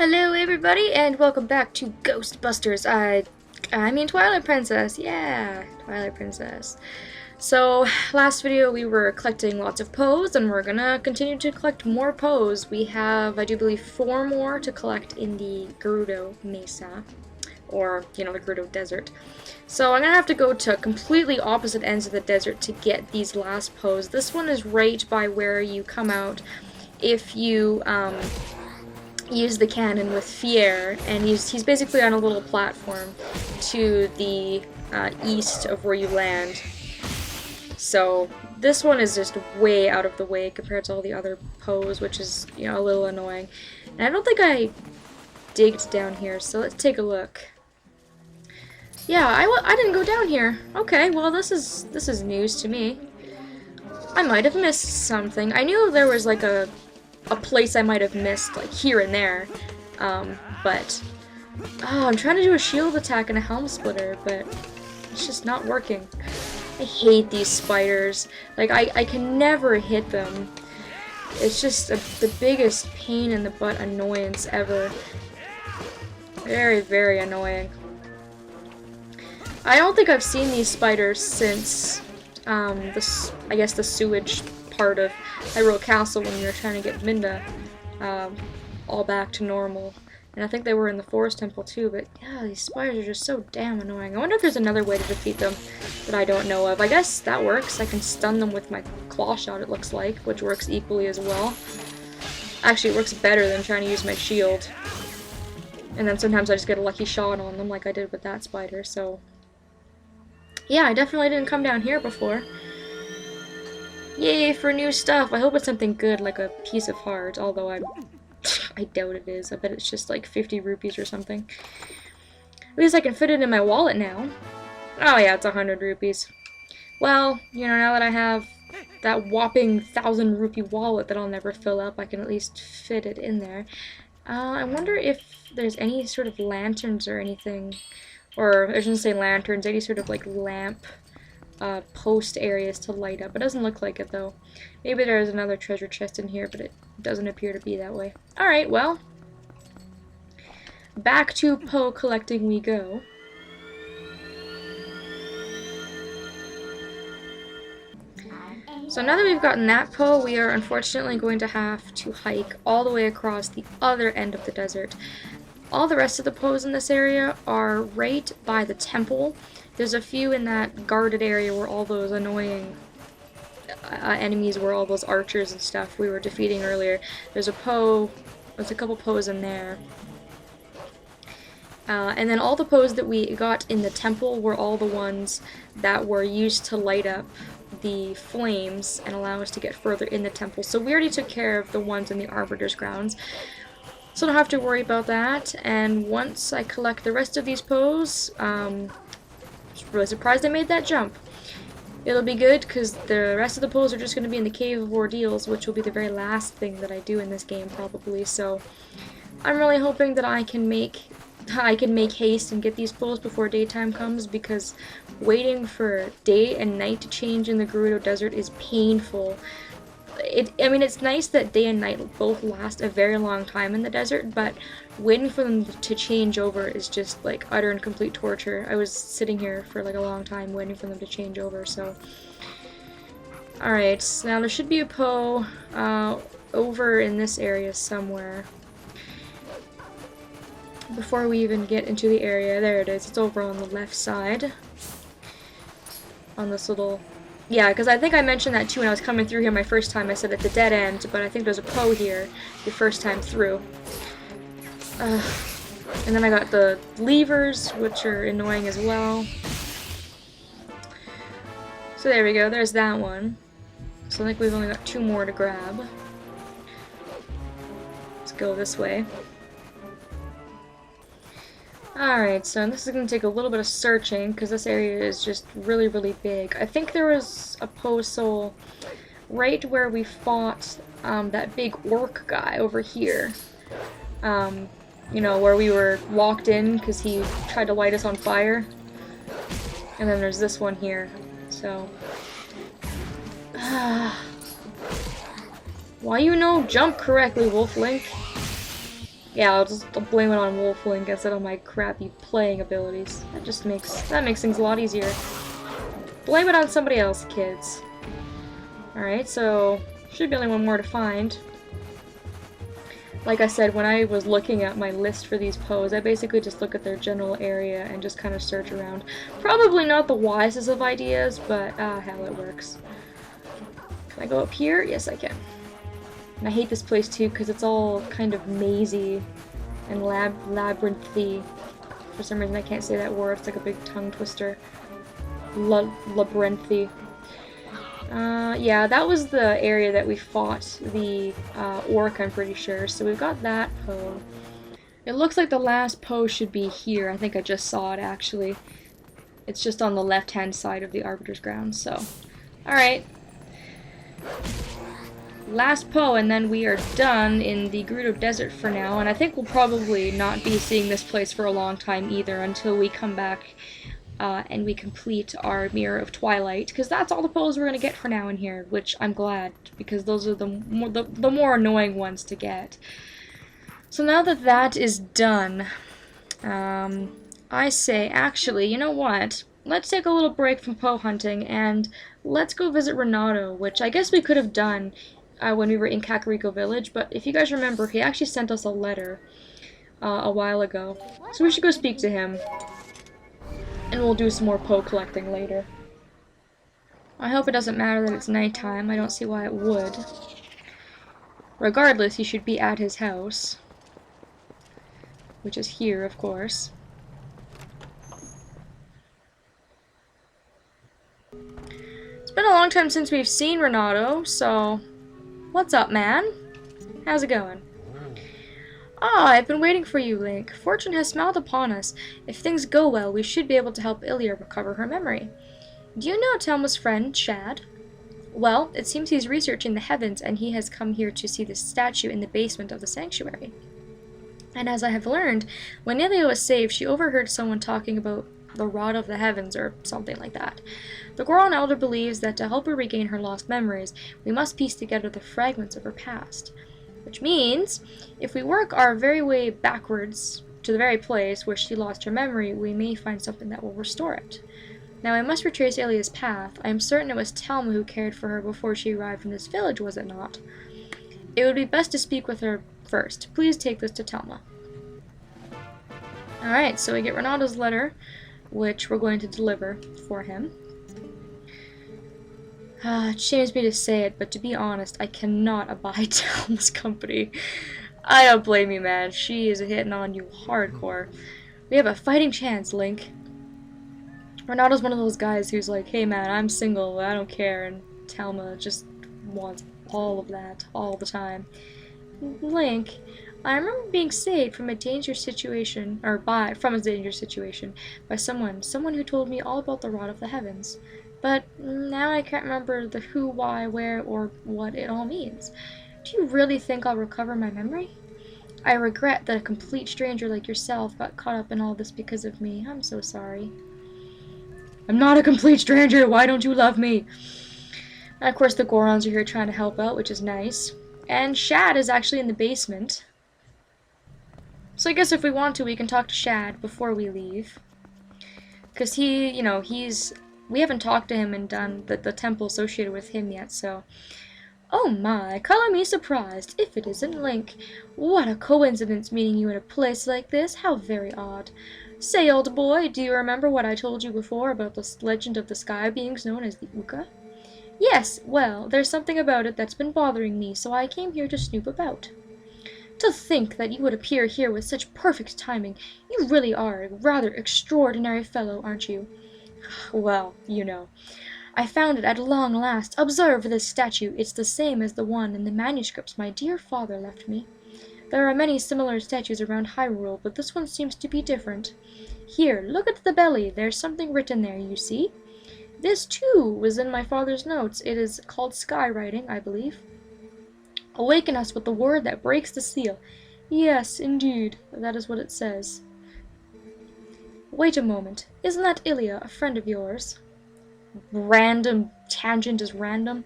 Hello everybody and welcome back to Ghostbusters. I mean Twilight Princess. Yeah, Twilight Princess. So, last video we were collecting lots of poes and we're gonna continue to collect more poes. We have, I do believe, 4 more to collect in the Gerudo Mesa. Or, the Gerudo Desert. So I'm gonna have to go to completely opposite ends of the desert to get these last poes. This one is right by where you come out if you, use the cannon with Fier, and he's basically on a little platform to the east of where you land. So this one is just way out of the way compared to all the other poes, which is, a little annoying. And I don't think I digged down here, so let's take a look. Yeah, I didn't go down here. Okay, well this is news to me. I might have missed something. I knew there was like a place I might have missed, like here and there, but I'm trying to do a shield attack and a helm splitter, but it's just not working. I hate these spiders. Like, I can never hit them. It's just the biggest pain in the butt annoyance ever. Very, very annoying. I don't think I've seen these spiders since, I guess the sewage part of Hyrule Castle when we were trying to get Minda all back to normal. And I think they were in the Forest Temple too, but yeah, these spiders are just so damn annoying. I wonder if there's another way to defeat them that I don't know of. I guess that works. I can stun them with my claw shot, it looks like, which works equally as well. Actually, it works better than trying to use my shield. And then sometimes I just get a lucky shot on them like I did with that spider, so... Yeah, I definitely didn't come down here before. Yay for new stuff! I hope it's something good, like a piece of heart, although I doubt it is. I bet it's just like 50 rupees or something. At least I can fit it in my wallet now. Oh yeah, it's 100 rupees. Well, now that I have that whopping 1,000 rupee wallet that I'll never fill up, I can at least fit it in there. I wonder if there's any sort of lanterns or anything, or I shouldn't say lanterns, any sort of like lamp post areas to light up. It doesn't look like it though. Maybe there's another treasure chest in here, but it doesn't appear to be that way. Alright, well, back to Poe collecting we go. So now that we've gotten that Poe, we are unfortunately going to have to hike all the way across the other end of the desert. All the rest of the Poes in this area are right by the temple. There's a few in that guarded area where all those annoying enemies were, all those archers and stuff we were defeating earlier. There's a couple Poes in there. And then all the Poes that we got in the temple were all the ones that were used to light up the flames and allow us to get further in the temple. So we already took care of the ones in the Arbiter's grounds. So I don't have to worry about that. And once I collect the rest of these Poes, really surprised I made that jump. It'll be good because the rest of the poes are just going to be in the Cave of Ordeals, which will be the very last thing that I do in this game probably. So I'm really hoping that I can make haste and get these poes before daytime comes, because waiting for day and night to change in the Gerudo Desert is painful. I mean, it's nice that day and night both last a very long time in the desert, but waiting for them to change over is just like utter and complete torture. I was sitting here for like a long time waiting for them to change over, so. Alright, now there should be a Poe over in this area somewhere. Before we even get into the area, there it is. It's over on the left side. On this little... Yeah, because I think I mentioned that too when I was coming through here my first time. I said at the dead end, but I think there's a Poe here the first time through. And then I got the levers, which are annoying as well. So there we go, there's that one. So I think we've only got 2 more to grab. Let's go this way. Alright, so this is going to take a little bit of searching, because this area is just really, really big. I think there was a Poe soul right where we fought that big orc guy over here. Where we were locked in because he tried to light us on fire. And then there's this one here, so... Why jump correctly, Wolf Link? Yeah, I'll blame it on Wolflink instead of my crappy playing abilities. That makes things a lot easier. Blame it on somebody else, kids. Alright, so should be only one more to find. Like I said, when I was looking at my list for these poes, I basically just look at their general area and just kind of search around. Probably not the wisest of ideas, but hell, it works. Can I go up here? Yes, I can. And I hate this place too because it's all kind of mazy and labyrinthy. For some reason I can't say that word, it's like a big tongue twister. Labyrinthy. Yeah, that was the area that we fought the orc, I'm pretty sure. So we've got that poe. It looks like the last poe should be here. I think I just saw it, actually. It's just on the left-hand side of the Arbiter's grounds, so... Alright. Last poe, and then we are done in the Gerudo Desert for now, and I think we'll probably not be seeing this place for a long time either until we come back and we complete our Mirror of Twilight, because that's all the poes we're going to get for now in here, which I'm glad, because those are the more annoying ones to get. So now that that is done, I say, actually, you know what? Let's take a little break from poe hunting, and let's go visit Renato, which I guess we could have done when we were in Kakariko Village, but if you guys remember, he actually sent us a letter a while ago, so we should go speak to him. And we'll do some more poe collecting later. I hope it doesn't matter that it's nighttime. I don't see why it would. Regardless, he should be at his house. Which is here, of course. It's been a long time since we've seen Renato, so... What's up, man? How's it going? Ah, I've been waiting for you, Link. Fortune has smiled upon us. If things go well, we should be able to help Ilia recover her memory. Do you know Telma's friend, Shad? Well, it seems he's researching the heavens, and he has come here to see the statue in the basement of the sanctuary. And as I have learned, when Ilia was saved, she overheard someone talking about the Rod of the Heavens, or something like that. The Goron Elder believes that to help her regain her lost memories, we must piece together the fragments of her past. Which means, if we work our very way backwards to the very place where she lost her memory, we may find something that will restore it. Now, I must retrace Ilia's path. I am certain it was Telma who cared for her before she arrived in this village, was it not? It would be best to speak with her first. Please take this to Telma. Alright, so we get Renato's letter, which we're going to deliver for him. It shames me to say it, but to be honest, I cannot abide Telma's company. I don't blame you, man. She is hitting on you hardcore. We have a fighting chance, Link. Renato's one of those guys who's like, hey man, I'm single, I don't care, and Telma just wants all of that, all the time. Link, I remember being saved from a dangerous situation, by someone who told me all about the Rod of the Heavens. But now I can't remember the who, why, where, or what it all means. Do you really think I'll recover my memory? I regret that a complete stranger like yourself got caught up in all this because of me. I'm so sorry. I'm not a complete stranger! Why don't you love me? And of course the Gorons are here trying to help out, which is nice. And Shad is actually in the basement. So I guess if we want to, we can talk to Shad before we leave. Because he, you know, we haven't talked to him and done the temple associated with him yet, so... Oh my, color me surprised, if it isn't Link. What a coincidence meeting you in a place like this, how very odd. Say, old boy, do you remember what I told you before about the legend of the sky beings known as the Uka? Yes, well, there's something about it that's been bothering me, so I came here to snoop about. To think that you would appear here with such perfect timing. You really are a rather extraordinary fellow, aren't you? Well, you know. I found it at long last. Observe this statue. It's the same as the one in the manuscripts my dear father left me. There are many similar statues around Hyrule, but this one seems to be different. Here, look at the belly. There's something written there, you see? This, too, was in my father's notes. It is called skywriting, I believe. Awaken us with the word that breaks the seal. Yes, indeed, that is what it says. Wait a moment. Isn't that Ilia, a friend of yours? Random tangent is random.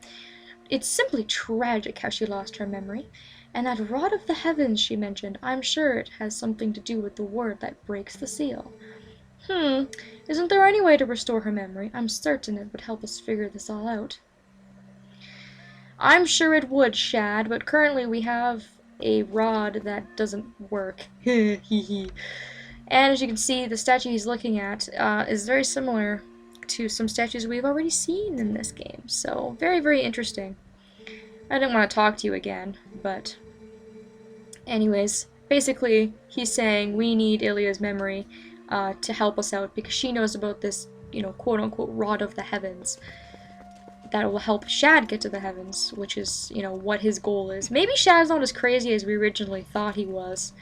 It's simply tragic how she lost her memory. And that rod of the heavens she mentioned, I'm sure it has something to do with the word that breaks the seal. Isn't there any way to restore her memory? I'm certain it would help us figure this all out. I'm sure it would, Shad, but currently we have a rod that doesn't work. And as you can see, the statue he's looking at is very similar to some statues we've already seen in this game. So, very, very interesting. I didn't want to talk to you again, but anyways, basically, he's saying we need Ilya's memory to help us out because she knows about this, quote-unquote rod of the heavens that will help Shad get to the heavens, which is, what his goal is. Maybe Shad's not as crazy as we originally thought he was,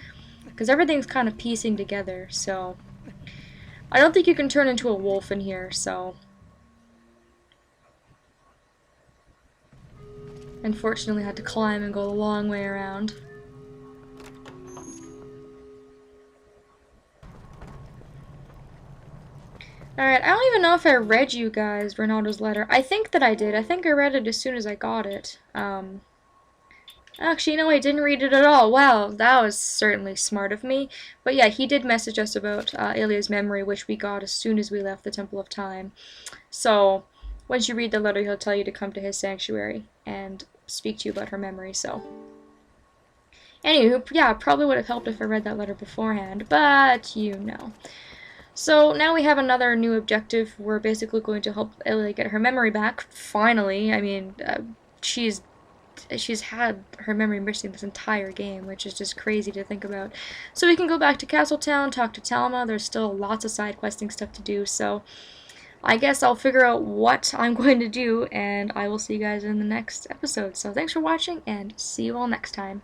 because everything's kind of piecing together, so I don't think you can turn into a wolf in here, so unfortunately I had to climb and go the long way around. Alright, I don't even know if I read you guys Ronaldo's letter. I think that I did. I think I read it as soon as I got it. Actually, no, I didn't read it at all. Wow, that was certainly smart of me. But yeah, he did message us about Ilya's memory, which we got as soon as we left the Temple of Time. So, once you read the letter, he'll tell you to come to his sanctuary and speak to you about her memory, so. Anywho, yeah, probably would have helped if I read that letter beforehand, but you know. So now we have another new objective. We're basically going to help Ilya get her memory back. Finally, I mean, she's had her memory missing this entire game, which is just crazy to think about. So we can go back to Castletown, talk to Talma. There's still lots of side questing stuff to do, so I guess I'll figure out what I'm going to do, and I will see you guys in the next episode. So thanks for watching, and see you all next time.